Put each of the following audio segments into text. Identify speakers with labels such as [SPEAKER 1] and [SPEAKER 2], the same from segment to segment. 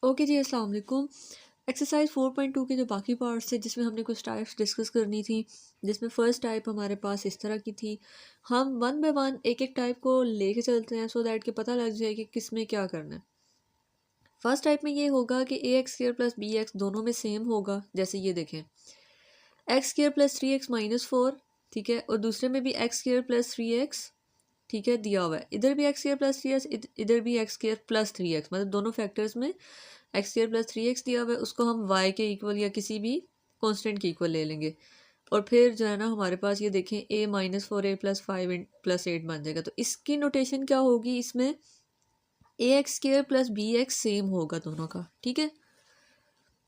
[SPEAKER 1] Okay जी, अस्सलाम वालेकुम। Exercise 4.2 के जो बाकी पार्ट्स थे जिसमें हमने कुछ टाइप्स डिस्कस करनी थी, जिसमें फ़र्स्ट टाइप हमारे पास इस तरह की थी। हम वन बाय वन एक एक टाइप को लेके चलते हैं सो दैट कि पता लग जाए कि किस में क्या करना है। फर्स्ट टाइप में ये होगा कि a x square plus b x दोनों में सेम होगा। जैसे ये देखें, x square plus 3x minus 4, ठीक है, और दूसरे में भी एक्स स्क्र प्लस 3x, ठीक है, दिया हुआ है। इधर भी एक्स स्क्र प्लस 3x, इधर भी एक्स स्क्र प्लस 3x, मतलब दोनों फैक्टर्स में एक्स स्क्र प्लस 3x दिया हुआ है। उसको हम y के इक्वल या किसी भी कांस्टेंट के इक्वल ले लेंगे और फिर जो है ना हमारे पास ये देखें a minus 4a plus 5 plus 8 बन जाएगा। तो इसकी नोटेशन क्या होगी, इसमें a x square plus b x same होगा दोनों का, ठीक है।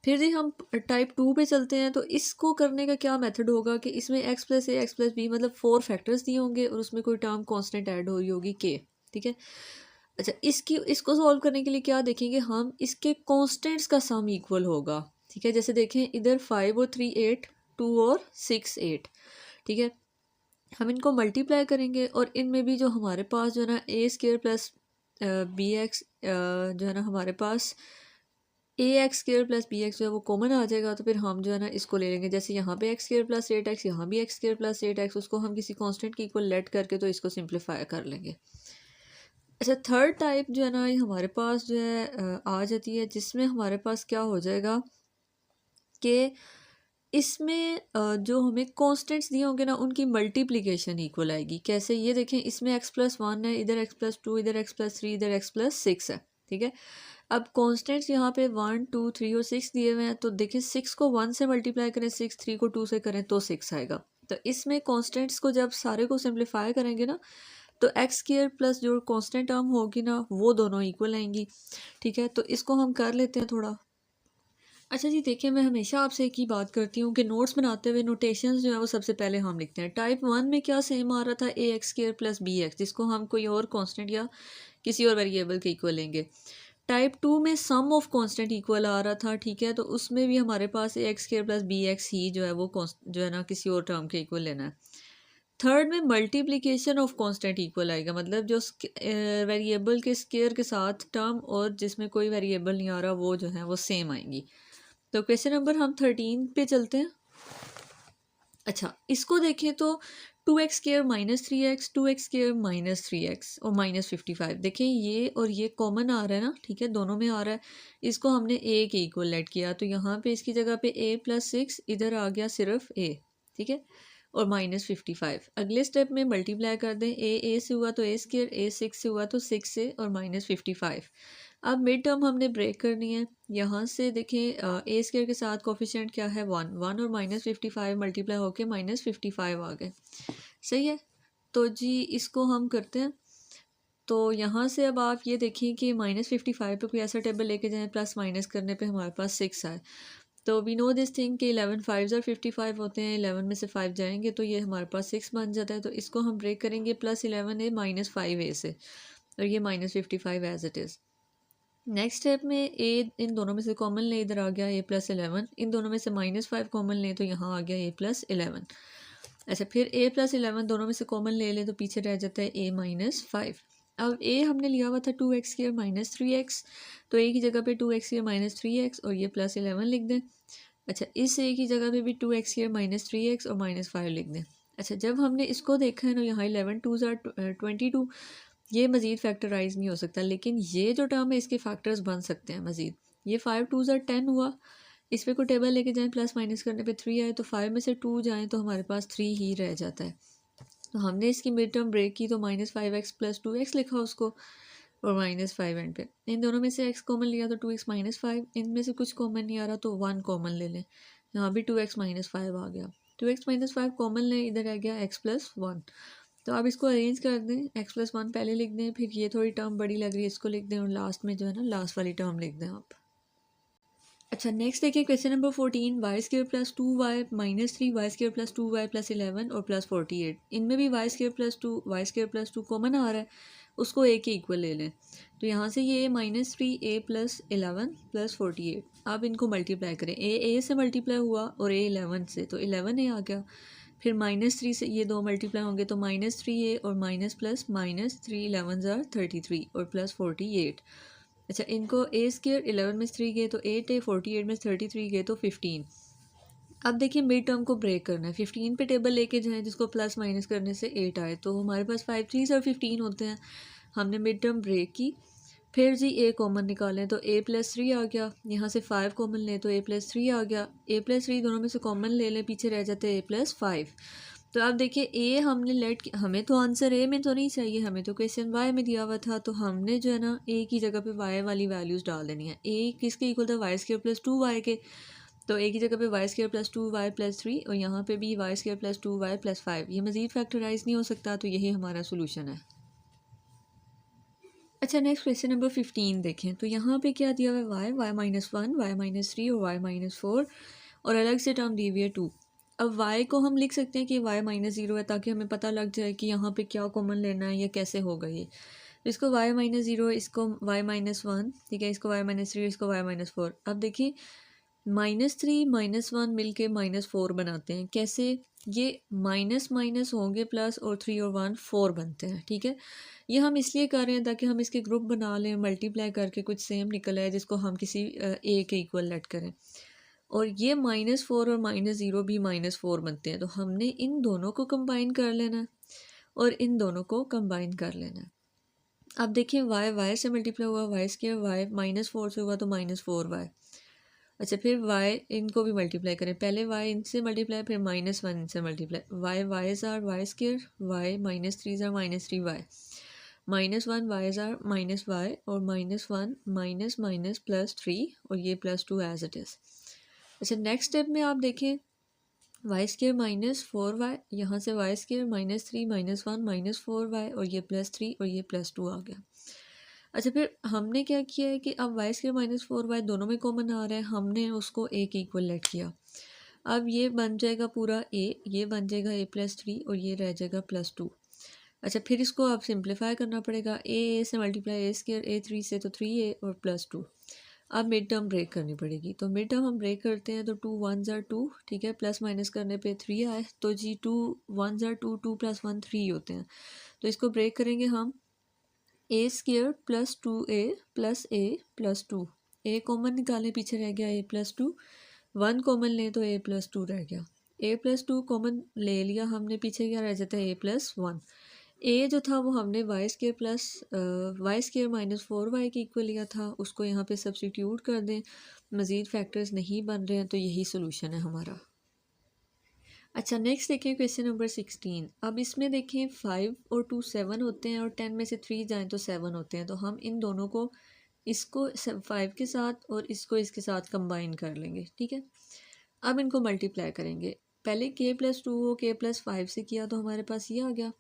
[SPEAKER 1] फिर जी हम टाइप 2 पे चलते हैं। तो इसको करने का क्या मेथड होगा कि इसमें x प्लस ए एक्स प्लस बी मतलब 4 फैक्टर्स दिए होंगे और उसमें कोई टर्म कांस्टेंट ऐड हो रही होगी k, ठीक है। अच्छा, इसको सॉल्व करने के लिए क्या देखेंगे हम, इसके कांस्टेंट्स का सम इक्वल होगा, ठीक है। जैसे देखें इधर 5 और 3 8, 2 और 6 8, ठीक है। हम इनको मल्टीप्लाई करेंगे और इनमें भी जो हमारे पास जो है ना a square plus b x जो है ना हमारे पास a x square plus b x जो है वो कॉमन आ जाएगा। तो फिर हम जो है ना इसको ले लेंगे। जैसे यहाँ पे एक्स स्क्र प्लस 8x, यहाँ भी एक्स स्क्र प्लस 8x, उसको हम किसी कांस्टेंट की इक्वल लेट करके तो इसको सिंप्लीफाई कर लेंगे। अच्छा, थर्ड टाइप जो है ना ये हमारे पास जो है आ जाती है, जिसमें हमारे पास क्या हो जाएगा कि इसमें जो हमें कांस्टेंट्स दिए होंगे ना उनकी मल्टीप्लिकेशन इक्वल आएगी। कैसे, ये देखें, इसमें x प्लस 1 है, इधर x प्लस 2, इधर x प्लस 3, इधर x प्लस 6 है, ठीक है। अब कांस्टेंट्स यहाँ पे 1 2 3 और 6 दिए हुए हैं। तो देखिए 6 को 1 से मल्टीप्लाई करें, 6 3 को 2 से करें तो 6 आएगा। तो इसमें कांस्टेंट्स को जब सारे को सिंप्लीफाई करेंगे ना तो एक्स स्क्र प्लस जो कांस्टेंट टर्म होगी ना वो दोनों इक्वल आएंगी, ठीक है। तो इसको हम कर लेते हैं थोड़ा। अच्छा जी, देखिए मैं हमेशा आपसे एक ही बात करती हूँ कि नोट्स बनाते हुए नोटेशंस जो है वो सबसे पहले हम लिखते हैं। टाइप 1 में क्या सेम आ रहा था, a x square plus b x, जिसको हम कोई और कांस्टेंट या किसी और वेरिएबल के इक्वल लेंगे। टाइप 2 में सम ऑफ कांस्टेंट इक्वल आ रहा था, ठीक है। तो उसमें भी हमारे पास a x square plus b x ही जो है वो जो है ना किसी और टर्म के इक्वल लेना है। थर्ड में मल्टीप्लिकेशन ऑफ कांस्टेंट इक्वल आएगा, मतलब जो वेरिएबल के स्क्वायर के साथ टर्म और जिसमें कोई वेरिएबल नहीं आ रहा वो जो है वो सेम आएंगी। तो क्वेश्चन नंबर हम 13 पे चलते हैं। अच्छा, इसको देखें तो 2x square minus 3x, 2x square minus 3x और माइनस 55। देखें ये और ये कॉमन आ रहा है ना, ठीक है, दोनों में आ रहा है। इसको हमने a के इक्वल लेट किया तो यहाँ पे इसकी जगह पे a प्लस 6, इधर आ गया सिर्फ a, ठीक है, और माइनस 55। अगले स्टेप में मल्टीप्लाई कर दें, a से हुआ तो a स्क्वायर, a 6 से हुआ तो 6 से और माइनस 55। अब मिड टर्म हमने ब्रेक करनी है। यहाँ से देखें ए स्क्वायर के साथ कोफिशिएंट क्या है, 1 1 और माइनस 55 मल्टीप्लाई होके माइनस 55 आ गए, सही है। तो जी इसको हम करते हैं। तो यहाँ से अब आप ये देखिए कि माइनस 55 पे कोई ऐसा टेबल लेके जाएं, प्लस माइनस करने पे हमारे पास 6 आए। तो वी नो दिस थिंग कि 11 5 55 होते हैं, 11 में से 5 जाएंगे तो ये हमारे पास 6 बन जाता है। तो इसको हम ब्रेक करेंगे प्लस 11a माइनस 5a से, और ये minus 55 as it is. Next step में ए इन दोनों में से कॉमन ले, इधर आ गया ए प्लस 11, इन दोनों में से माइनस 5 कॉमन ले तो यहाँ आ गया ए प्लस 11। अच्छा, फिर ए प्लस 11 दोनों में से कॉमन ले लें तो पीछे रह जाता है ए माइनस 5। अब ए हमने लिया हुआ था 2x स्क्वायर माइनस 3x, तो ए की जगह पे 2x स्क्वायर माइनस 3x और ये प्लस 11 लिख दें। अच्छा, इस ए की जगह पे भी 2x स्क्वायर माइनस 3x और माइनस 5 लिख दें। अच्छा, जब हमने इसको देखा है ना, यहाँ 11 2 22, ये मज़ीद फैक्टराइज नहीं हो सकता, लेकिन ये जो टर्म है इसके फैक्टर्स बन सकते हैं मज़ीद। ये 5 2 10 हुआ, इस पर कोई टेबल लेके जाएं, प्लस माइनस करने पे 3 आए तो 5 में से 2 जाएं तो हमारे पास 3 ही रह जाता है। तो हमने इसकी मिड टर्म ब्रेक की तो माइनस 5x प्लस 2x लिखा उसको, और माइनस 5 एंड पे। इन दोनों में से x कॉमन लिया तो 2x माइनस 5, इनमें से कुछ कॉमन नहीं आ रहा तो 1 कॉमन ले लें। यहाँ भी 2x माइनस 5 आ गया, 2x माइनस 5 कॉमन लें, इधर आ गया x प्लस 1। तो आप इसको अरेंज कर दें, x प्लस 1 पहले लिख दें, फिर ये थोड़ी टर्म बड़ी लग रही है इसको लिख दें, और लास्ट में जो है ना लास्ट वाली टर्म लिख दें आप। अच्छा, नेक्स्ट देखिए question number 14, y square plus 2y minus 3, y square plus 2y plus 11 और प्लस 48। इनमें भी y square plus 2 y square plus 2 common आ रहा है, उसको a के इक्वल ले लें। तो यहाँ से ये माइनस 3 a प्लस 11 प्लस 48। अब इनको मल्टीप्लाई करें, a से मल्टीप्लाई हुआ और a 11 से, तो 11a आ गया। फिर माइनस 3 से ये दो मल्टीप्लाई होंगे तो माइनस 3a और माइनस प्लस माइनस 3 11 ज़ार 33 और प्लस 48। अच्छा, इनको ए स्क्वायर 11 में से 3 गए तो 8 है, 48 में से 33 गए तो 15। अब देखिए मिड टर्म को ब्रेक करना है, 15 पे टेबल लेके जाएं जिसको प्लस माइनस करने से 8 आए, तो हमारे पास 5 3 और 15 होते हैं। हमने मिड टर्म ब्रेक की, फिर जी ए कॉमन निकालें तो ए प्लस 3 आ गया, यहाँ से 5 कॉमन लें तो ए प्लस 3 आ गया, ए प्लस 3 दोनों में से कॉमन ले लें, पीछे रह जाते हैं ए प्लस 5। तो अब देखिए ए हमने हमें तो आंसर ए में तो नहीं चाहिए, हमें तो क्वेश्चन वाई में दिया हुआ था, तो हमने जो है ना ए की जगह पे वाई वाली वैल्यूज़ डाल देनी है। ए किसके इक्वल था, वाई स्क्वायर प्लस 2 वाई के, तो ए की जगह पे Y square plus 2 Y plus 3 और यहाँ पे भी Y square plus 2 Y plus 5। ये मज़ीद फैक्टराइज नहीं हो सकता, तो यही हमारा सोल्यूशन है। अच्छा, नेक्स्ट क्वेश्चन नंबर 15 देखें, तो यहाँ पे क्या दिया हुआ है, Y Y minus 1 Y minus 3 और वाई माइनस 4 और अलग से टर्म दी हुई है 2। अब y को हम लिख सकते हैं कि y माइनस 0 है, ताकि हमें पता लग जाए कि यहाँ पे क्या कॉमन लेना है या कैसे होगा ये। तो इसको y माइनस 0, इसको y माइनस 1, ठीक है, इसको y माइनस 3, इसको y माइनस 4। अब देखिए -3 -1 मिलके -4 बनाते हैं, कैसे, ये माइनस माइनस होंगे प्लस और 3 और 1 4 बनते हैं, ठीक है। ये हम इसलिए कर रहे हैं ताकि हम इसके ग्रुप बना लें, मल्टीप्लाई करके कुछ सेम निकल आए जिसको हम किसी ए के इक्वल लेट करें। और ये -4 और -0 भी -4 बनते हैं, तो हमने इन दोनों को कंबाइन कर लेना है और इन दोनों को कंबाइन कर लेना है। अब देखिए वाई वाई से मल्टीप्लाई हुआ, वाई स्क्वायर वाई -4 से हुआ तो -4 वाई। अच्छा, फिर वाई इनको भी मल्टीप्लाई करें, पहले वाई इनसे मल्टीप्लाई फिर -1 इनसे multiply, Y Y's are Y square Y -3 are -3 Y, -1 Y's are minus Y और -1 माइनस माइनस +3 और ये +2 एज इट इज़। अच्छा, नेक्स्ट स्टेप में आप देखें वाई स्क्वायर -4 वाई, यहाँ से वाई स्क्वायर -3 -1 -4 वाई और ये +3 और ये +2 आ गया। अच्छा, फिर हमने क्या किया है कि अब वाई स्क्वायर -4 वाई दोनों में कॉमन आ रहा है, हमने उसको ए के इक्वल लेट किया। अब ये बन जाएगा पूरा ए, ये बन जाएगा ए +3 और ये रह जाएगा +2। अच्छा, फिर इसको अब सिंप्लीफाई करना पड़ेगा, ए से मल्टीप्लाई ए स्क्वायर, ए 3 से तो 3a और +2। अब मिड टर्म ब्रेक करनी पड़ेगी, तो मिड टर्म हम ब्रेक करते हैं तो 2 1s are 2, ठीक है, प्लस माइनस करने पे 3 आए, तो जी 2 1s are 2, 2 + 1 3 होते हैं। तो इसको ब्रेक करेंगे हम, a square plus 2a plus a plus 2, a common निकालें, पीछे रह गया a +2, 1 कॉमन लें तो a +2 रह गया, a +2 कॉमन ले लिया हमने, पीछे क्या रह जाता है a +1। ए जो था वो हमने Y square plus Y square -4 Y के इक्वल लिया था, उसको यहाँ पे सब्सटीट्यूट कर दें, मज़ीद फैक्टर्स नहीं बन रहे हैं, तो यही सोल्यूशन है हमारा। अच्छा, नेक्स्ट देखें क्वेश्चन नंबर 16। अब इसमें देखें 5 और 2 7 होते हैं और 10 में से 3 जाएँ तो 7 होते हैं, तो हम इन दोनों को, इसको 5 के साथ और इसको इसके साथ कंबाइन कर लेंगे, ठीक है। अब इनको मल्टीप्लाई करेंगे, पहले k+2 को k+5 से किया तो हमारे पास ये आ गया,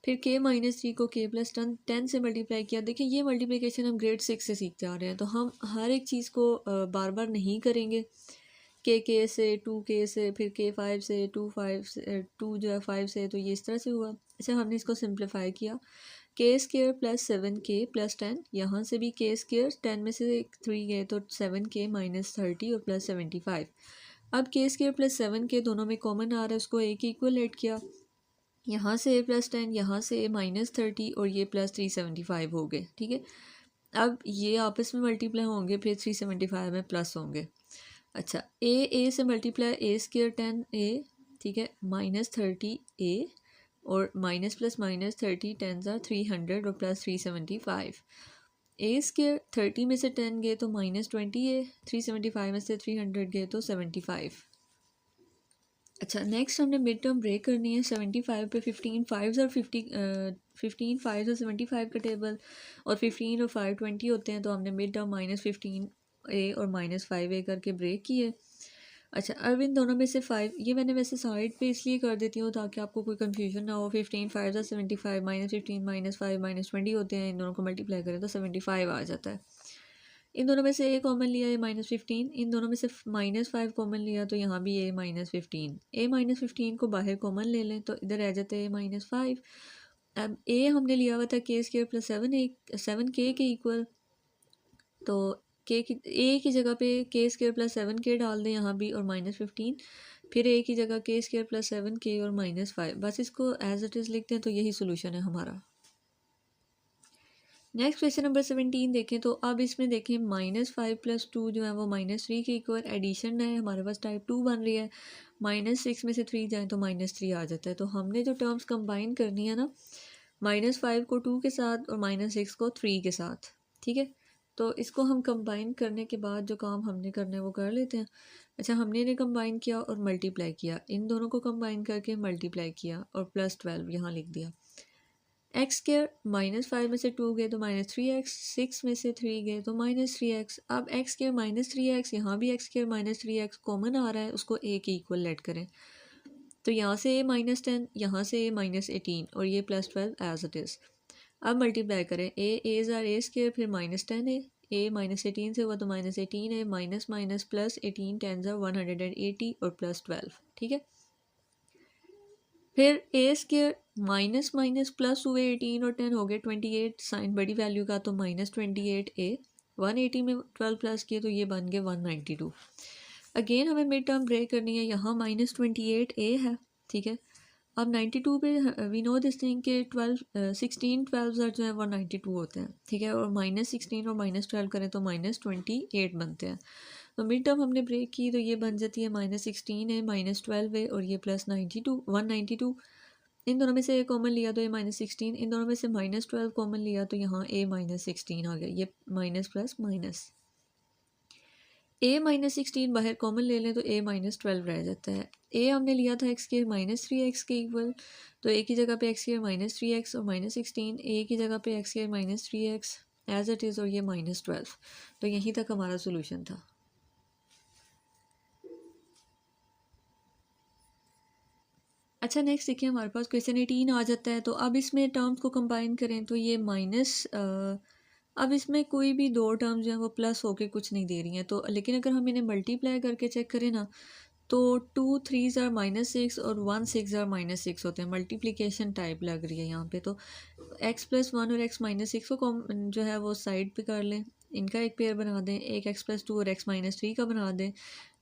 [SPEAKER 1] फिर k-3 को k+10 से मल्टीप्लाई किया। देखिए ये मल्टीप्लिकेशन हम ग्रेड 6 से सीखते आ रहे हैं, तो हम हर एक चीज़ को बार बार नहीं करेंगे, k से 2k से फिर k5 से 2 से 2 जो है 5 से, तो ये इस तरह से हुआ। अच्छा, हमने इसको सिंप्लीफाई किया, k square plus 7k plus 10, यहाँ से भी k स्क्वायर 10 में से 3 गए तो 7k -30 और प्लस 75। अब k स्क्वायर प्लस 7k दोनों में कॉमन आ रहा है, उसको a के इक्वल ऐड किया, यहाँ से a +10, यहाँ से a -30 और ये +375 हो गए, ठीक है। अब ये आपस में मल्टीप्लाई होंगे, फिर 375 में प्लस होंगे। अच्छा, a से मल्टीप्लाई a स्क्वायर 10a, ठीक है, -30a और माइनस प्लस -30 10s are 300 और प्लस 375। a स्क्वायर 30 में से 10 गए तो -20a, 375 में से 300 गए तो 75। अच्छा, नेक्स्ट हमने मिड टर्म ब्रेक करनी है, 75 पे 15 5s और 15 5s और 75 का टेबल और 15 और 5 20 होते हैं, तो हमने मिड टर्म -15a और -5a करके ब्रेक किए। अच्छा, अब इन दोनों में से 5, ये मैंने वैसे साइड पे इसलिए कर देती हूँ ताकि आपको कोई कंफ्यूजन ना हो। 15 5s और 75 -15 -5 -20 होते हैं, इन दोनों को मल्टीप्लाई करें तो 75 आ जाता है। इन दोनों में से a कॉमन लिया है -15, इन दोनों में से -5 कॉमन लिया तो यहाँ भी a -15, a -15 को बाहर कॉमन ले लें तो इधर रह जाते हैं -5। अब a हमने लिया हुआ था k स्क्वायर प्लस 7k के इक्वल, तो k की a की जगह पे k स्क्वायर प्लस 7k डाल दें यहाँ भी और -15, फिर a की जगह k स्क्वायर प्लस 7k और -5, बस इसको एज इट इज़ लिखते हैं, तो यही सोल्यूशन है हमारा। नेक्स्ट क्वेश्चन नंबर 17 देखें तो अब इसमें देखें -5 + 2 जो है वो -3 के इक्वल एडिशन है, हमारे पास टाइप 2 बन रही है। -6 में से 3 जाए तो -3 आ जाता है। तो हमने जो टर्म्स कंबाइन करनी है ना, -5 को 2 के साथ और -6 को 3 के साथ, ठीक है। तो इसको हम कंबाइन करने के बाद जो काम हमने करना है वो कर लेते हैं। अच्छा, हमने इन्हें कंबाइन किया और मल्टीप्लाई किया, इन दोनों को कंबाइन करके मल्टीप्लाई किया और +12 यहाँ लिख दिया। एक्स स्क्र -5 में से 2 गए तो -3x, 6 में से 3 गए तो -3x। अब एक्स स्क्र -3x, यहाँ भी एक्स स्क्र -3x कॉमन आ रहा है, उसको a के इक्वल लेट करें। तो यहाँ से a -10, यहाँ से a -18 और ये +12 एज इट इज़। अब मल्टीप्लाई करें, a's आर a स्क्र, फिर -10 a -18 से हुआ तो -18 है, माइनस माइनस प्लस 18 10 180 और +12, ठीक है। फिर ए स्क्र माइनस माइनस प्लस हुए 18 और 10 हो गए 28, साइन बड़ी वैल्यू का तो -28 a, 180 में 12 प्लस किए तो ये बन गए 192। अगेन हमें मिड टर्म ब्रेक करनी है, यहाँ -28 a है, ठीक है। अब 92 पे वी नो दिस थिंग के 16 12 जो है 192 होते हैं, ठीक है। और -16 और -12 करें तो -28 बनते हैं। तो मिड टर्म हमने ब्रेक की तो ये बन जाती है -16 है, -12 है और ये +92 192। इन दोनों में से a कॉमन लिया तो ये -16, इन दोनों में से -12 कॉमन लिया तो यहाँ a -16 आ गया, ये माइनस प्लस माइनस। a -16 बाहर कॉमन ले लें तो a -12 रह जाता है। a हमने लिया था x के -3x के इक्वल, तो a की जगह पे x के -3x और -16, a की जगह पे x के -3x एज इट इज़ और ये -12। तो यहीं तक हमारा सोल्यूशन था। अच्छा, नेक्स्ट देखिए हमारे पास क्वेश्चन 18 आ जाता है। तो अब इसमें टर्म्स को कंबाइन करें तो ये अब इसमें कोई भी दो टर्म्स जो हैं वो प्लस होके कुछ नहीं दे रही हैं, तो लेकिन अगर हम इन्हें मल्टीप्लाई करके चेक करें ना तो 2 3 ज़ार -6 और 1 6 ज़ार -6 होते हैं। मल्टीप्लिकेशन टाइप लग रही है यहाँ पे। तो x+1 और x-6 को जो है वो साइड पे कर लें, इनका एक पेयर बना दें, एक x+2 और x-3 का बना दें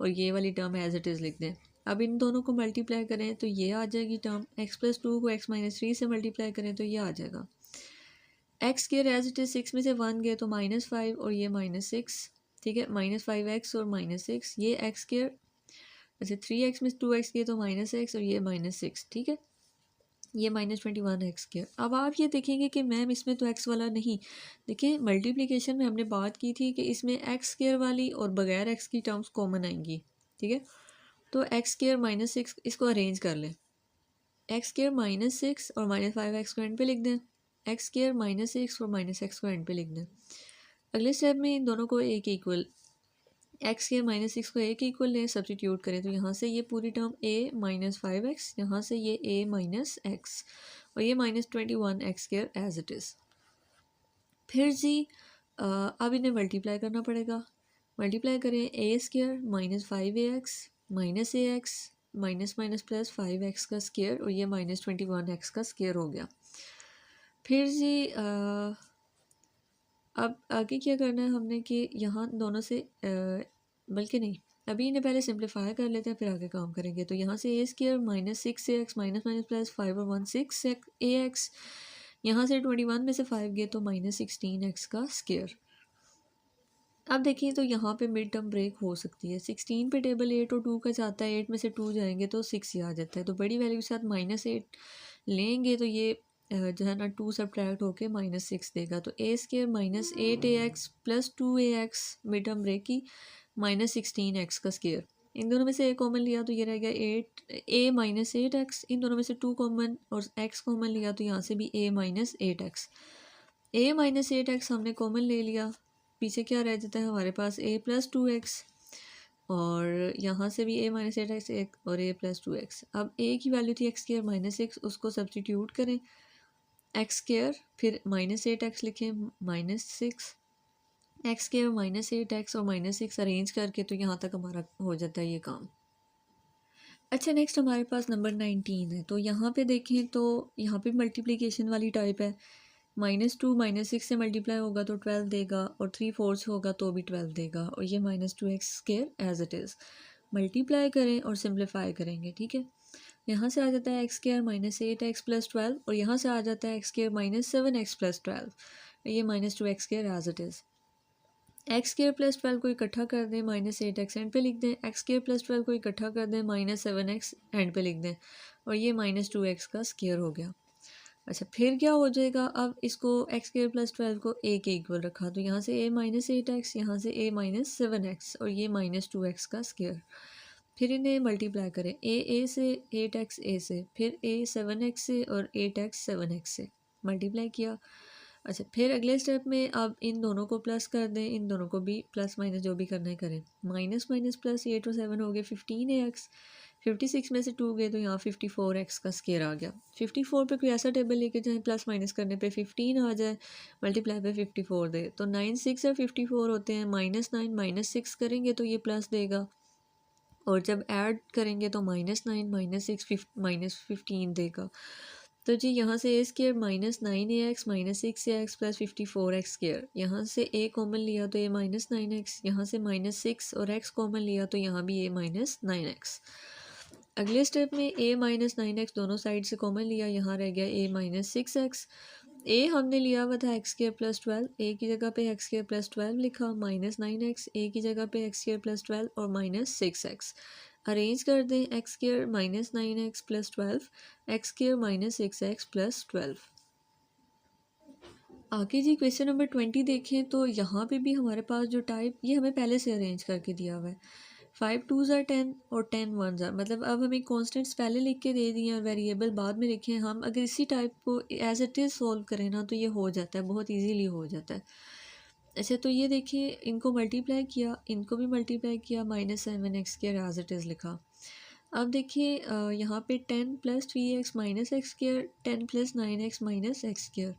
[SPEAKER 1] और ये वाली टर्म एज इट इज़ लिख दें। अब इन दोनों को मल्टीप्लाई करें तो ये आ जाएगी टर्म, x+2 को x-3 से मल्टीप्लाई करें तो ये आ जाएगा। X square as it is 6 में से 1 गए तो -5 और ये -6, ठीक है। -5x और -6, ये एक्स स्क्वायर, अच्छा 3x में 2x गए तो -x और ये -6, ठीक है। ये -21x स्क्वायर। अब आप ये देखेंगे कि मैम इसमें तो x वाला नहीं, देखिए मल्टीप्लिकेशन में हमने बात की थी कि इसमें एक्स स्क्वायर वाली और बगैर x की टर्म्स कॉमन आएंगी, ठीक है। तो एक्स स्क्वायर -6 इसको अरेंज कर लें, एक्स स्क्वायर -6 और -5x को एंड पे लिख दें, एक्स स्क्वायर -6 और -x को एंड पे लिख दें। अगले स्टेप में इन दोनों को एक इक्वल, एक्स स्क्वायर -6 को एक इक्वल लें, सब्सटीट्यूट करें तो यहाँ से ये पूरी टर्म a -5x, यहाँ से ये a -x और ये -21x square as it is. फिर जी अब इन्हें मल्टीप्लाई करना पड़ेगा, मल्टीप्लाई करें, a square -5ax -ax minus minus plus 5x का स्क्वायर और ये -21x का स्क्वायर हो गया। फिर जी अब आगे क्या करना है हमने कि यहाँ दोनों से बल्कि नहीं, अभी इन्हें पहले सिंप्लीफाई कर लेते हैं फिर आगे काम करेंगे। तो यहाँ से a square -6ax minus minus plus 5 और 1 6ax, यहाँ से 21 में से 5 गए तो -16x का स्क्वायर। अब देखिए तो यहाँ पे मिड टर्म ब्रेक हो सकती है, 16 पे टेबल 8 और 2 का जाता है, 8 में से 2 जाएंगे तो 6 ही आ जाता है। तो बड़ी वैल्यू के साथ -8 लेंगे तो ये जो है ना 2 सब्ट्रैक्ट होके -6 देगा। तो a square -8ax plus 2ax mid term break की -16x का स्क्वायर। इन दोनों में से a कॉमन लिया तो ये रह गया 8 -8x, इन दोनों में से 2 कॉमन और x कॉमन लिया तो यहाँ से भी a -8x, a -8x हमने कॉमन ले लिया, पीछे क्या रह जाता है हमारे पास a + 2x और यहाँ से भी a -8x एक और a + 2x। अब a की वैल्यू थी x स्क्वायर -6, उसको सब्सटीट्यूट करें, x स्क्वायर फिर -8x लिखें -6, x स्क्वायर -8x और -6 अरेंज करके तो यहाँ तक हमारा हो जाता है ये काम। अच्छा, नेक्स्ट हमारे पास नंबर 19 है। तो यहाँ पे देखें तो यहाँ पे मल्टीप्लिकेशन वाली टाइप है, -2 -6 से मल्टीप्लाई होगा तो 12 देगा और 3/4 होगा तो भी 12 देगा और ये -2x square as it is. Multiply करें और सिंप्लीफाई करेंगे, ठीक है। यहाँ से आ जाता है x स्क्वायर -8x + 12 और यहाँ से आ जाता है x स्क्वायर -7x + 12। ये minus 2x square as it is. X square plus 12 को इकट्ठा कर दें, माइनस 8x एंड पे लिख दें। एक्स स्क्वायर प्लस 12 को इकट्ठा कर दें, माइनस 7x एंड पे लिख दें, और ये माइनस 2x का स्क्वायर हो गया। अच्छा, फिर क्या हो जाएगा, अब इसको एक्स स्क्वायर प्लस 12 को a के इक्वल रखा, तो यहाँ से a माइनस 8x, यहाँ से a माइनस 7x, और ये माइनस 2x का स्क्वायर। फिर इन्हें मल्टीप्लाई करें, a से, 8x a से, फिर a 7x से, और 8x 7x से मल्टीप्लाई किया। अच्छा, फिर अगले स्टेप में अब इन दोनों को प्लस कर दें, इन दोनों को भी प्लस माइनस जो भी करना है करें। माइनस माइनस प्लस 8 और 7 हो गए 15x, 56 में से 2 गए तो यहाँ 54x का स्क्वायर आ गया। 54 पे कोई ऐसा टेबल लेके जाएं प्लस माइनस करने पे 15 आ जाए, मल्टीप्लाई पे 54 दे, तो 9 6 और 54 होते हैं, -9 -6 करेंगे तो ये प्लस देगा, और जब ऐड करेंगे तो -9 -6 -15 देगा। तो जी यहाँ से a square -9ax -6ax plus 54x square, यहाँ से a कॉमन लिया तो a -9x, यहाँ से -6 और x कॉमन लिया तो यहाँ भी a -9x। अगले स्टेप में a -9x दोनों साइड से कॉमन लिया, यहाँ रह गया a -6x। a हमने लिया हुआ था एक्स स्क्वायर प्लस 12, a की जगह पे एक्स स्क्वायर प्लस 12 लिखा, -9x, a की जगह पे एक्स स्क्वायर प्लस 12 और -6x। अरेंज कर दें, x square -9x plus 12, x square -6x plus 12। आगे जी क्वेश्चन नंबर 20 देखें तो यहाँ पे भी हमारे पास जो टाइप, ये हमें पहले से अरेंज करके दिया हुआ है। 5 2s are 10 और 10 1s are, मतलब अब हमें कॉन्स्टेंट्स पहले लिख के दे दिए और वेरिएबल बाद में लिखे हैं। हम अगर इसी टाइप को एज इट इज़ सॉल्व करें ना तो ये हो जाता है, बहुत इजीली हो जाता है। अच्छा, तो ये देखिए, इनको मल्टीप्लाई किया, इनको भी मल्टीप्लाई किया, -7x square as it is लिखा। अब देखिए यहाँ पे 10 + 3x - x square, 10 + 9x - x square.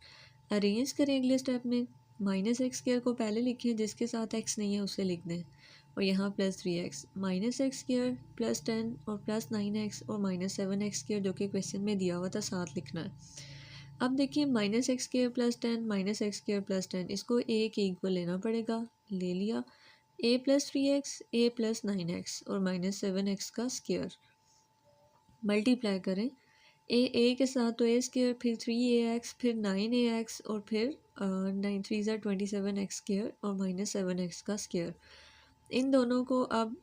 [SPEAKER 1] Arrange करें अगले स्टेप में, -x स्क्वायर को पहले लिखें, जिसके साथ x नहीं है उसे लिख दें, और यहाँ +3x -x स्क्वायर प्लस 10 और प्लस 9x और -7x स्क्वायर जो कि क्वेश्चन में दिया हुआ था साथ लिखना है। अब देखिए -x square plus 10 -x square plus 10, इसको a के इक्वल लेना पड़ेगा, ले लिया। a + 3x, a + 9x और -7x का स्क्वायर मल्टीप्लाई करें, a के साथ तो a स्क्वायर, फिर 3ax, फिर 9ax और फिर 9 3s are 27x स्क्वायर और -7x का स्क्वायर। इन दोनों को अब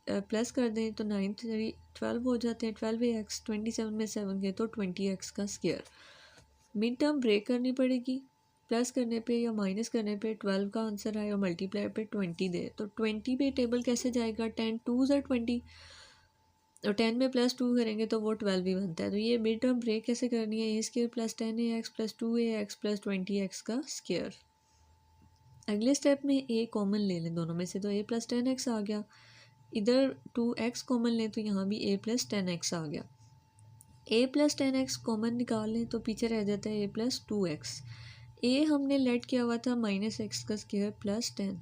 [SPEAKER 1] प्लस कर दें तो 9 3 12 हो जाते हैं, 12ax, 27 में 7 गए तो 20x का स्क्वायर। मिड टर्म ब्रेक करनी पड़ेगी, प्लस करने पे या माइनस करने पे 12 का आंसर आए और मल्टीप्लाई पे 20 दे, तो 20 पे टेबल कैसे जाएगा, 10 2s are 20 और 10 में +2 करेंगे तो वो 12 भी बनता है। तो ये मिड टर्म ब्रेक कैसे करनी है, a square plus 10ax plus 2ax plus 20x का स्क्वायर। अगले स्टेप में a कॉमन ले लें दोनों में से, तो a + 10x आ गया, इधर 2x कॉमन लें तो यहाँ भी a + 10x आ गया। a + 10x कॉमन निकाल लें तो पीछे रह जाता है a + 2x। a हमने लेट किया हुआ था -x का स्क्वायर प्लस 10,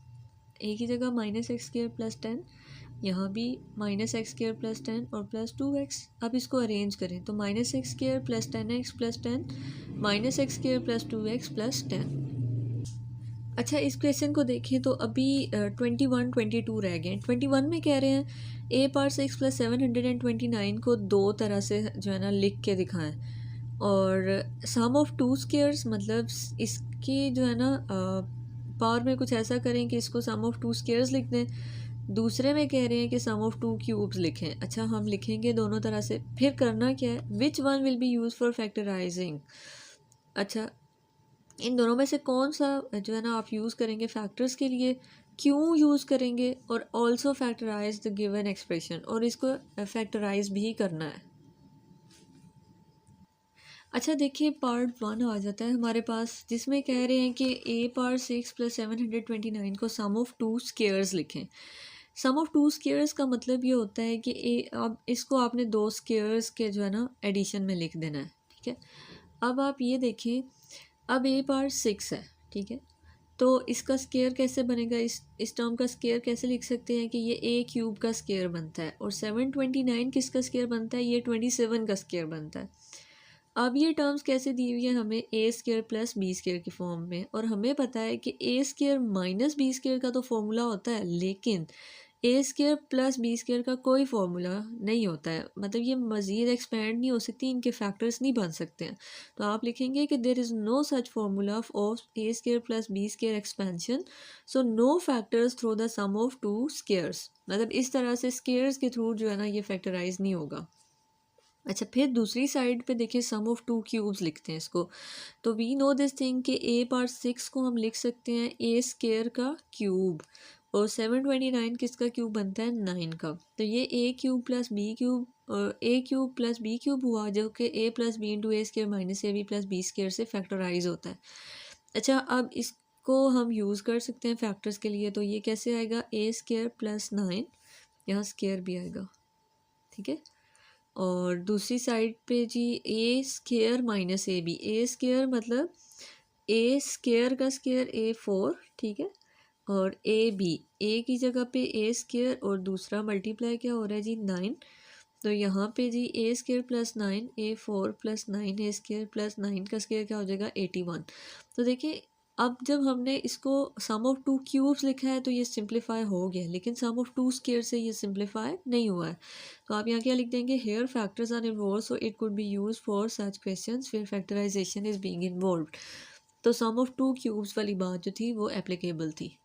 [SPEAKER 1] a की जगह -x स्क्वायर प्लस 10, यहाँ भी -x स्क्वायर प्लस 10 और प्लस 2x। अब इसको अरेंज करें तो -x square plus 10x plus 10, -x square plus 2x plus 10। अच्छा, इस क्वेश्चन को देखें तो अभी 21 22 रह गए। 21 में कह रहे हैं a⁴ + 729 को दो तरह से जो है ना लिख के दिखाएं, और सम ऑफ 2 स्क्वायर्स, मतलब इसकी जो है ना पावर में कुछ ऐसा करें कि इसको सम ऑफ 2 स्क्वायर्स लिख दें। दूसरे में कह रहे हैं कि सम ऑफ 2 क्यूब्स लिखें। अच्छा, हम लिखेंगे दोनों तरह से। फिर करना क्या है, which one will be use for factorising. अच्छा, इन दोनों में से कौन सा जो है ना आप यूज़ करेंगे फैक्टर्स के लिए, क्यों यूज़ करेंगे, और also factorise the given expression, और इसको फैक्टराइज भी करना है। अच्छा, देखिए पार्ट 1 आ जाता है हमारे पास, जिसमें कह रहे हैं कि a⁴ + 729 को सम ऑफ 2 स्क्वायर्स लिखें। सम ऑफ 2 स्क्वायर्स का मतलब ये होता है कि अब इसको आपने 2 स्क्वायर्स के जो है ना एडिशन में लिख देना है, ठीक है। अब आप ये देखें, अब a⁴ है, ठीक है, तो इसका स्क्वायर कैसे बनेगा, इस टर्म का स्क्वायर कैसे लिख सकते हैं कि ये a³ का स्क्वायर बनता है, और 729 किसका स्क्वायर बनता है, ये 27 का स्क्वायर बनता है। अब ये टर्म्स कैसे दी हुई है हमें, a² + b² की फॉर्म में, और हमें पता है कि a² - b² का तो फॉर्मूला होता है, लेकिन ए स्केयर प्लस बी स्केयर का कोई फार्मूला नहीं होता है, मतलब ये मज़ीद एक्सपेंड नहीं हो सकती, इनके फैक्टर्स नहीं बन सकते हैं। तो आप लिखेंगे कि there is no such formula of a square plus b square expansion, so no factors through the sum of two squares. मतलब इस तरह से स्केयर्स के थ्रू जो है ना ये फैक्टराइज नहीं होगा। अच्छा, फिर दूसरी साइड पे देखिए सम ऑफ टू क्यूब्स लिखते हैं इसको। तो वी नो दिस थिंग कि ए पावर 6 को हम लिख सकते हैं ए स्केयर का क्यूब, और 729 किसका क्यूब बनता है, 9 का। तो ये a cube plus b cube, a cube plus b cube हुआ, जो कि a plus b into a square minus a b plus b square से फैक्टराइज होता है। अच्छा, अब इसको हम यूज़ कर सकते हैं फैक्टर्स के लिए। तो ये कैसे आएगा, ए स्केयर प्लस 9, यहाँ स्केयर भी आएगा, ठीक है। और दूसरी साइड पे जी a square minus a b, a square मतलब ए स्केयर का स्केयर ए 4, ठीक है, और ए बी, ए की जगह पे ए स्केयर और दूसरा मल्टीप्लाई क्या हो रहा है जी 9। तो यहाँ पे जी a square plus 9, A 4 plus 9 A square plus 9 का स्केयर क्या हो जाएगा 81। तो देखिए अब जब हमने इसको सम ऑफ टू क्यूब्स लिखा है तो ये सिंप्लीफाई हो गया, लेकिन सम ऑफ टू स्केयर से ये सिंप्लीफाई नहीं हुआ है। तो आप यहाँ क्या लिख देंगे, here factors are involve so it could be use for such questions where factorisation is being involved. तो सम ऑफ टू क्यूब्स वाली बात जो थी वो एप्लीकेबल थी।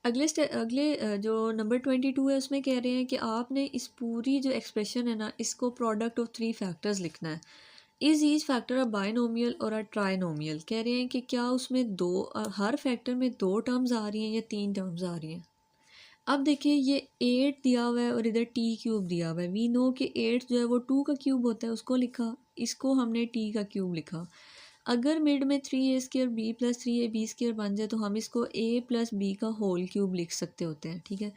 [SPEAKER 1] अगले जो नंबर 22 है उसमें कह रहे हैं कि आपने इस पूरी जो एक्सप्रेशन है ना इसको प्रोडक्ट ऑफ थ्री फैक्टर्स लिखना है। Is each factor a binomial और अ ट्राइनोमियल, कह रहे हैं कि क्या उसमें हर फैक्टर में दो टर्म्स आ रही हैं या तीन टर्म्स आ रही हैं। अब देखिए ये 8 दिया हुआ है और इधर टी क्यूब दिया हुआ है। वी नो कि 8 जो है वो 2 का क्यूब होता है, उसको लिखा, इसको हमने टी का क्यूब लिखा। अगर मिड में 3a² बी प्लस 3ab² बन जाए तो हम इसको a प्लस बी का होल क्यूब लिख सकते होते हैं, ठीक है।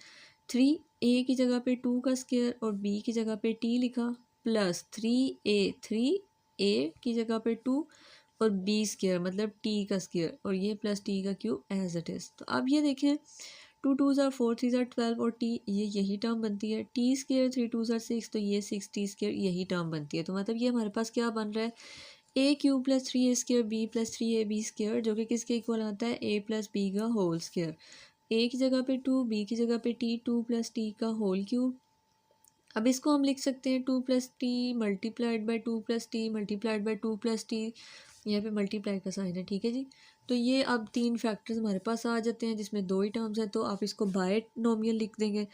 [SPEAKER 1] 3a की जगह पे 2 का स्केयर और b की जगह पे t लिखा, प्लस 3a की जगह पे 2 और b² मतलब t का स्केयर और ये प्लस t का क्यूब एज इट इज़। तो अब ये देखें 2 2 ज़ार 4 3 ज़ार 12 और t ये यही टर्म बनती है, t² 3 2 ज़ार 6 तो ये 6t² यही टर्म बनती है। तो मतलब ये हमारे पास क्या बन रहा है, a cube plus 3a² b plus 3ab² जो कि किसके इक्वल आता है a प्लस बी का होल स्केयर। ए की जगह पे 2, बी की जगह पे t, 2 प्लस टी का होल क्यूब। अब इसको हम लिख सकते हैं 2 plus T multiplied by 2 plus T multiplied by 2 plus T, यहाँ पे मल्टीप्लाई का साइन है, ठीक है जी। तो ये अब तीन फैक्टर्स हमारे पास आ जाते हैं जिसमें दो ही टर्म्स हैं, तो आप इसको बायनोमियल लिख देंगे।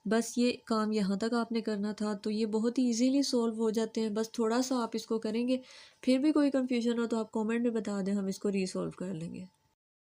[SPEAKER 1] बस ये काम यहाँ तक आपने करना था, तो ये बहुत ही इजीली सॉल्व हो जाते हैं। बस थोड़ा सा आप इसको करेंगे, फिर भी कोई कन्फ्यूजन हो तो आप कमेंट में बता दें, हम इसको रीसॉल्व कर लेंगे।